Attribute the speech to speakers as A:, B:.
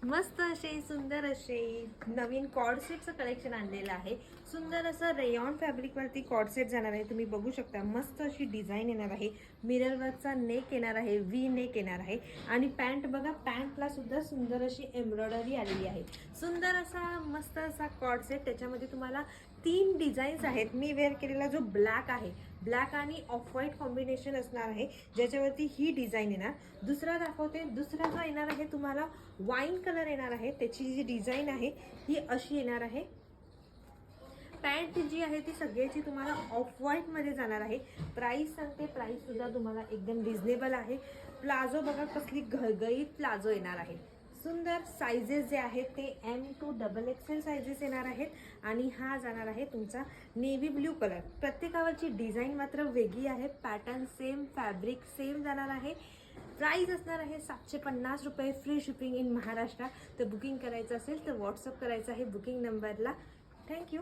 A: मस्त असे सुंदर असे नवीन कॉर्ड सेटचं कलेक्शन आणलेलं आहे. सुंदर असं रेयॉन फॅब्रिकवरती कॉर्ड सेट जाणार आहे. तुम्ही बघू शकता मस्त अशी डिझाईन येणार आहे. मिरर वर्कचा नेक येणार आहे, व्ही नेक येणार आहे आणि पॅन्ट बघा, पॅन्टला सुद्धा सुंदर अशी एम्ब्रॉयडरी आलेली आहे. सुंदर असा मस्त असा कॉर्ड सेट. त्याच्यामध्ये तुम्हाला 3 डिझाईन्स आहेत. मी वेअर केलेला जो ब्लॅक आहे, ब्लॅक आणि ऑफ व्हाईट कॉम्बिनेशन असणार आहे, ज्याच्यावरती ही डिझाईन येणार. दुसरा दाखवते. दुसरा जो येणार आहे तुम्हाला वाईन कलर येणार आहे. त्याची जी डिझाईन आहे ही अशी येणार आहे. पॅन्ट जी आहे ती सगळ्याची तुम्हाला ऑफ व्हाईटमध्ये जाणार आहे. प्राईस सांगते, प्राईस सुद्धा तुम्हाला एकदम रिझनेबल आहे. प्लाझो बघा, कसली घळघळीत प्लाझो येणार आहे. सुंदर सायझेस जे आहेत ते M to XXL सायझेस येणार आहेत आणि हा जाणार आहे तुमचा नेव्ही ब्ल्यू कलर. प्रत्येकावरची डिझाईन मात्र वेगळी आहे. पॅटर्न सेम, फॅब्रिक सेम जाणार आहे. प्राईस असणार आहे 750 रुपये, फ्री शिपिंग इन महाराष्ट्र. तर बुकिंग करायचं असेल तर व्हॉट्सअप करायचं आहे बुकिंग नंबरला. थँक्यू.